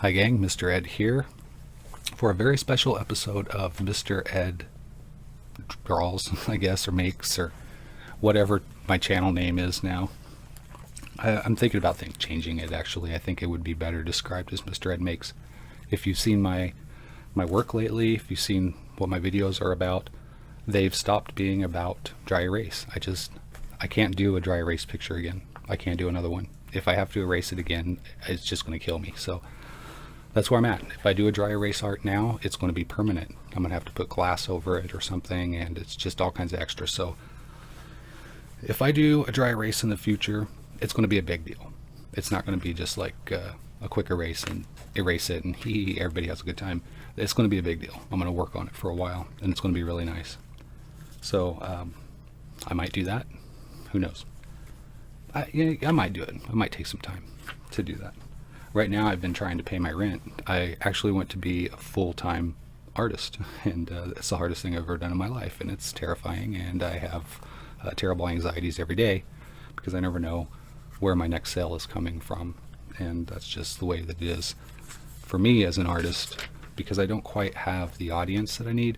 Hi gang, Mr. Ed here for a very special episode of Mr. Ed Draws, I guess, or Makes, or whatever my channel name is now. I'm thinking about changing it actually. I think it would be better described as Mr. Ed Makes. If you've seen my work lately, if you've seen what my videos are about, they've stopped being about dry erase. I can't do a dry erase picture again. I can't do another one. If I have to erase it again, it's just going to kill me. So that's where I'm at. If I do a dry erase art now, it's going to be permanent. I'm going to have to put glass over it or something, and it's just all kinds of extra. So if I do a dry erase in the future, it's going to be a big deal. It's not going to be just like a quick erase and erase it and everybody has a good time. It's going to be a big deal. I'm going to work on it for a while, and it's going to be really nice. So I might do that. Who knows? I might do it. I might take some time to do that. Right now I've been trying to pay my rent. I actually want to be a full-time artist, and it's the hardest thing I've ever done in my life, and it's terrifying, and I have terrible anxieties every day because I never know where my next sale is coming from, and that's just the way that it is for me as an artist. Because I don't quite have the audience that I need,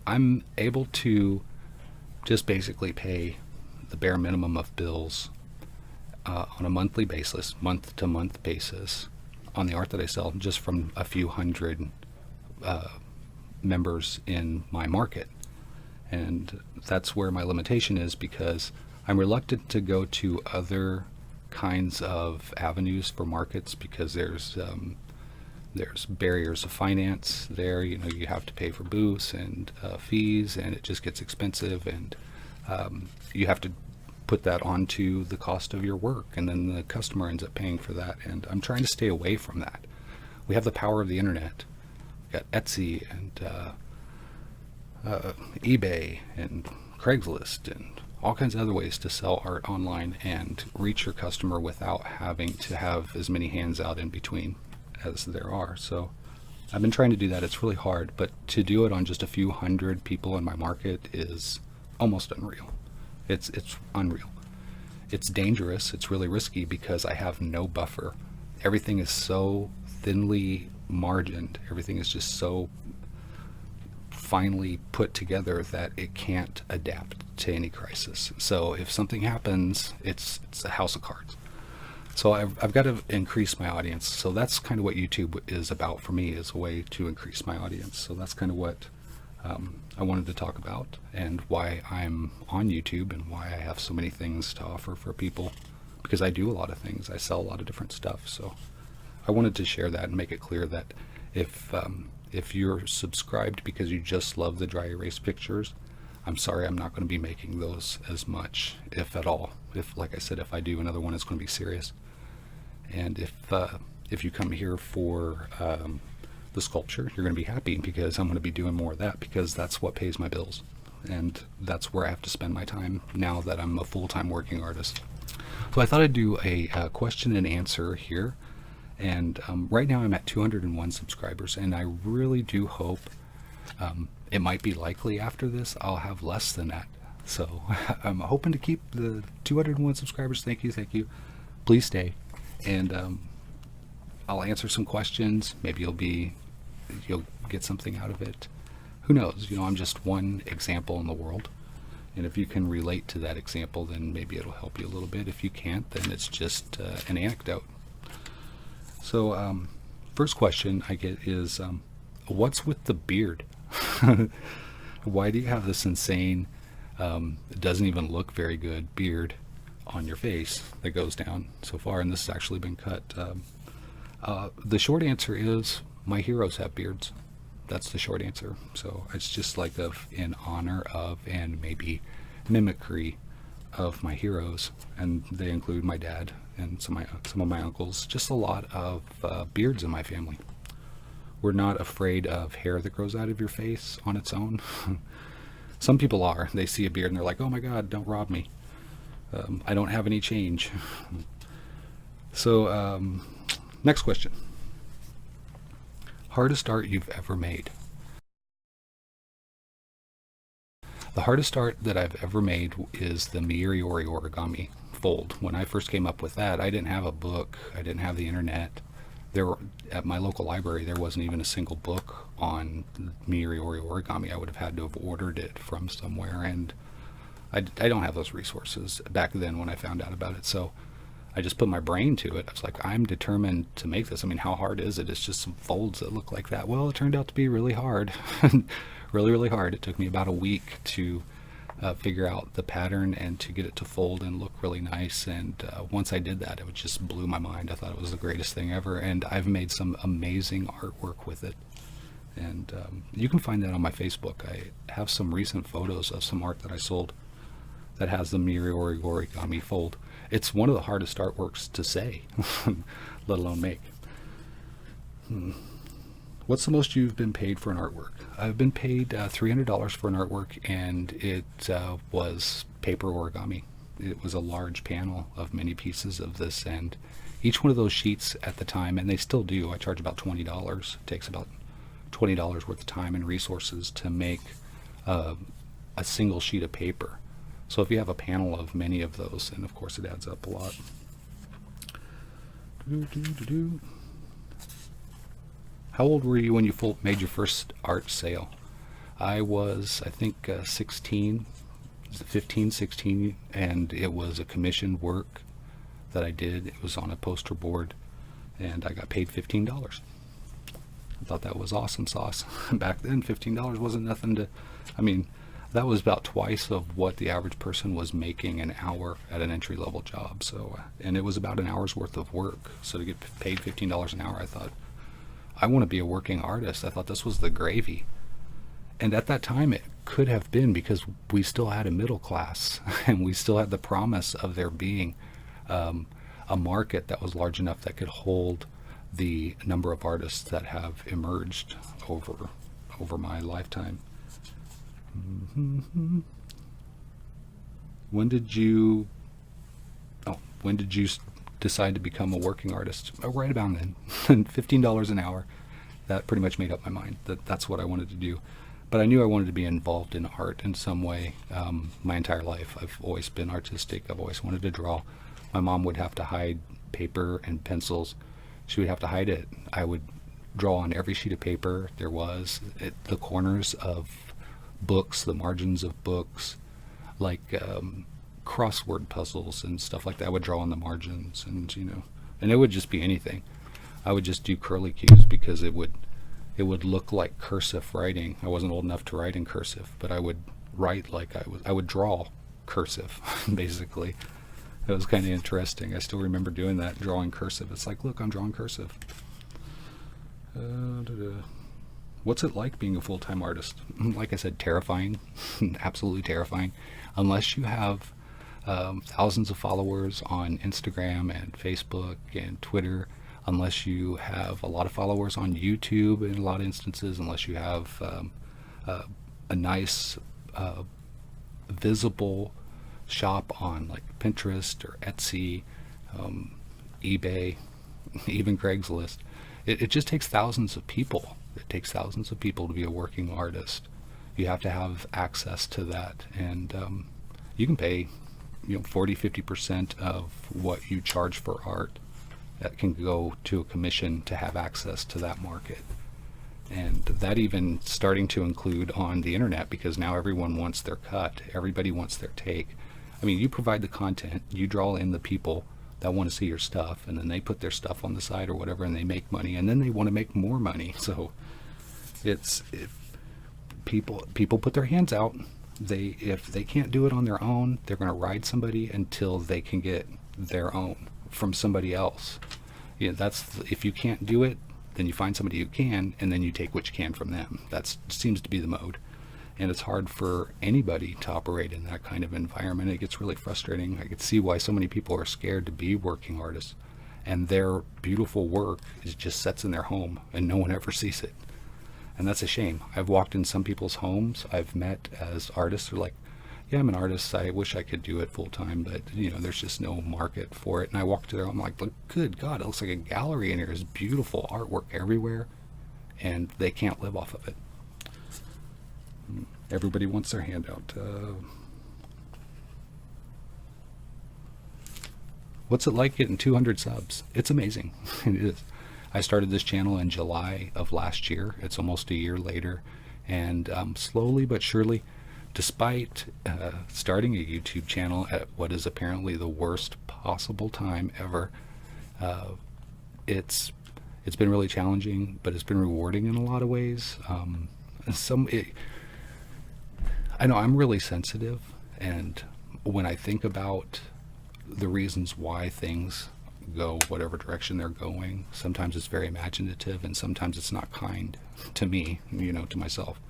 I'm able to just basically pay the bare minimum of bills on a monthly basis, month-to-month basis, on the art that I sell, just from a few hundred members in my market. And that's where my limitation is, because I'm reluctant to go to other kinds of avenues for markets, because there's barriers of finance there. You know, you have to pay for booths and fees, and it just gets expensive, and you have to put that onto the cost of your work, and then the customer ends up paying for that. And I'm trying to stay away from that. We have the power of the internet. We got Etsy and eBay and Craigslist and all kinds of other ways to sell art online and reach your customer without having to have as many hands out in between as there are. So I've been trying to do that. It's really hard, but to do it on just a few hundred people in my market is almost unreal. It's unreal. It's dangerous. It's really risky because I have no buffer. Everything is so thinly margined. Everything is just so finely put together that it can't adapt to any crisis. So if something happens, it's a house of cards. So I've got to increase my audience. So that's kind of what YouTube is about for me, is a way to increase my audience. So that's kind of what I wanted to talk about, and why I'm on YouTube, and why I have so many things to offer for people, because I do a lot of things. I sell a lot of different stuff. So I wanted to share that and make it clear that if you're subscribed because you just love the dry erase pictures, I'm sorry, I'm not going to be making those as much, if at all. If, like I said, if I do another one, it's going to be serious. And if you come here for the sculpture, you're going to be happy, because I'm going to be doing more of that, because that's what pays my bills, and that's where I have to spend my time now that I'm a full-time working artist. So I thought I'd do a question and answer here, and right now I'm at 201 subscribers, and I really do hope, it might be likely after this I'll have less than that. So I'm hoping to keep the 201 subscribers. Thank you. Please stay, and I'll answer some questions. Maybe you'll get something out of it. Who knows? You know, I'm just one example in the world, and if you can relate to that example, then maybe it'll help you a little bit. If you can't, then it's just an anecdote. So first question I get is, what's with the beard? Why do you have this insane, it doesn't even look very good, beard on your face that goes down so far, and this has actually been cut? The short answer is, my heroes have beards. That's the short answer. So it's just like in honor of, and maybe mimicry of, my heroes, and they include my dad and some of my uncles. Just a lot of beards in my family. We're not afraid of hair that grows out of your face on its own. Some people are. They see a beard and they're like, oh my God, don't rob me. I don't have any change. So next question. Hardest art you've ever made? The hardest art that I've ever made is the Miiriori origami fold. When I first came up with that, I didn't have a book. I didn't have the internet. there were, at my local library, there wasn't even a single book on Miiriori origami. I would have had to have ordered it from somewhere, and I don't have those resources back then when I found out about it. So I just put my brain to it. I was like, I'm determined to make this. I mean, how hard is it? It's just some folds that look like that. Well, it turned out to be really hard. Really, really hard. It took me about a week to figure out the pattern and to get it to fold and look really nice. And once I did that, it just blew my mind. I thought it was the greatest thing ever. And I've made some amazing artwork with it. And you can find that on my Facebook. I have some recent photos of some art that I sold that has the Miiriori origami fold. It's one of the hardest artworks to say, let alone make. What's the most you've been paid for an artwork? I've been paid $300 for an artwork, and it was paper origami. It was a large panel of many pieces of this, and each one of those sheets at the time, and they still do, I charge about $20. It takes about $20 worth of time and resources to make a single sheet of paper. So if you have a panel of many of those, and of course it adds up a lot. How old were you when you made your first art sale? I was, I think, 16, 15, 16, and it was a commissioned work that I did. It was on a poster board, and I got paid $15. I thought that was awesome sauce. Back then, $15 wasn't nothing to, I mean, that was about twice of what the average person was making an hour at an entry-level job. So, and it was about an hour's worth of work. So to get paid $15 an hour, I thought, I want to be a working artist. I thought this was the gravy. And at that time, it could have been, because we still had a middle class, and we still had the promise of there being a market that was large enough that could hold the number of artists that have emerged over my lifetime. When did you decide to become a working artist? Right about then. $15 an hour. That pretty much made up my mind. That's what I wanted to do. But I knew I wanted to be involved in art in some way. My entire life, I've always been artistic. I've always wanted to draw. My mom would have to hide paper and pencils. She would have to hide it. I would draw on every sheet of paper there was, the corners of books, the margins of books, like crossword puzzles and stuff like that. I would draw on the margins, and and it would just be anything. I would just do curly cues because it would look like cursive writing. I wasn't old enough to write in cursive, but I would write like I would draw cursive, basically. It was kind of interesting. I still remember doing that, drawing cursive. It's like, look, I'm drawing cursive. What's it like being a full-time artist? Like I said, terrifying. Absolutely terrifying. Unless you have thousands of followers on Instagram and Facebook and Twitter, unless you have a lot of followers on YouTube in a lot of instances, unless you have a nice visible shop on like Pinterest or Etsy, eBay, even Craigslist. It just takes thousands of people. It takes thousands of people to be a working artist. You have to have access to that, and you can pay 40-50% of what you charge for art. That can go to a commission to have access to that market. And that even starting to include on the internet, because now everyone wants their cut. Everybody wants their take. I mean, you provide the content, you draw in the people that want to see your stuff, and then they put their stuff on the side or whatever, and they make money, and then they want to make more money. So people put their hands out. If they can't do it on their own, they're going to ride somebody until they can get their own from somebody else. If you can't do it, then you find somebody who can, and then you take what you can from them. That seems to be the mode. And it's hard for anybody to operate in that kind of environment. It gets really frustrating. I could see why so many people are scared to be working artists, and their beautiful work just sits in their home and no one ever sees it. And that's a shame. I've walked in some people's homes I've met as artists who are like, yeah, I'm an artist. I wish I could do it full time, but there's just no market for it. And I walk to their home, I'm like, look, good God, it looks like a gallery in here. There's beautiful artwork everywhere, and they can't live off of it. Everybody wants their handout. What's it like getting 200 subs? It's amazing. It is. I started this channel in July of last year. It's almost a year later, and slowly but surely, despite starting a YouTube channel at what is apparently the worst possible time ever, it's been really challenging, but it's been rewarding in a lot of ways. I know I'm really sensitive, and when I think about the reasons why things go whatever direction they're going, sometimes it's very imaginative, and sometimes it's not kind to me, to myself.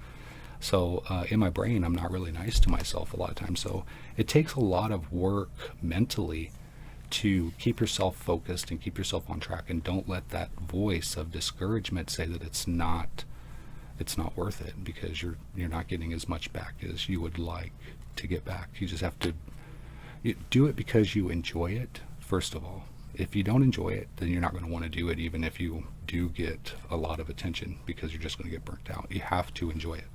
So in my brain, I'm not really nice to myself a lot of times. So it takes a lot of work mentally to keep yourself focused and keep yourself on track, and don't let that voice of discouragement say that it's not worth it, because you're not getting as much back as you would like to get back. You just have to do it because you enjoy it, first of all. If you don't enjoy it, then you're not going to want to do it, even if you do get a lot of attention, because you're just going to get burnt out. You have to enjoy it.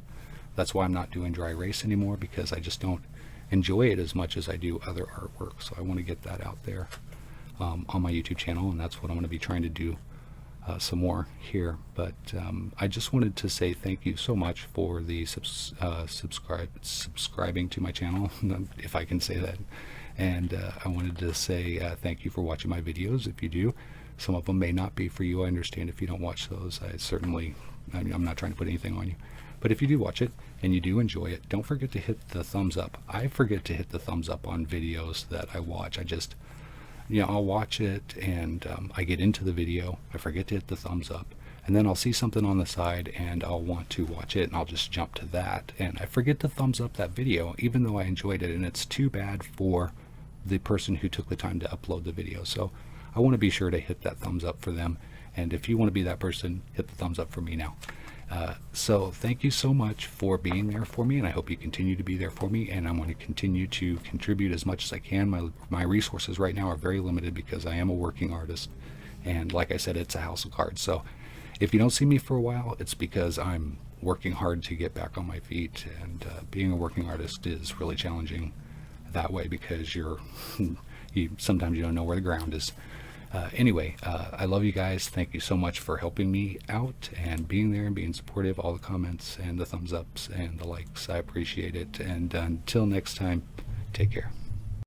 That's why I'm not doing dry erase anymore, because I just don't enjoy it as much as I do other artwork. So I want to get that out there on my YouTube channel, and that's what I'm going to be trying to do some more here. But I just wanted to say thank you so much for the subscribing to my channel, if I can say that. And I wanted to say thank you for watching my videos. If you do, some of them may not be for you. I understand if you don't watch those. I'm not trying to put anything on you. But if you do watch it and you do enjoy it, don't forget to hit the thumbs up. I forget to hit the thumbs up on videos that I watch. I'll watch it, and I get into the video. I forget to hit the thumbs up. And then I'll see something on the side, and I'll want to watch it, and I'll just jump to that. And I forget to thumbs up that video, even though I enjoyed it. And it's too bad for the person who took the time to upload the video. So I want to be sure to hit that thumbs up for them. And if you want to be that person, hit the thumbs up for me now. So thank you so much for being there for me, and I hope you continue to be there for me, and I'm going to continue to contribute as much as I can. My resources right now are very limited, because I am a working artist, and like I said, it's a house of cards. So if you don't see me for a while, it's because I'm working hard to get back on my feet, and being a working artist is really challenging that way, because sometimes you don't know where the ground is. Anyway, I love you guys. Thank you so much for helping me out and being there and being supportive. All the comments and the thumbs ups and the likes, I appreciate it. And until next time, take care.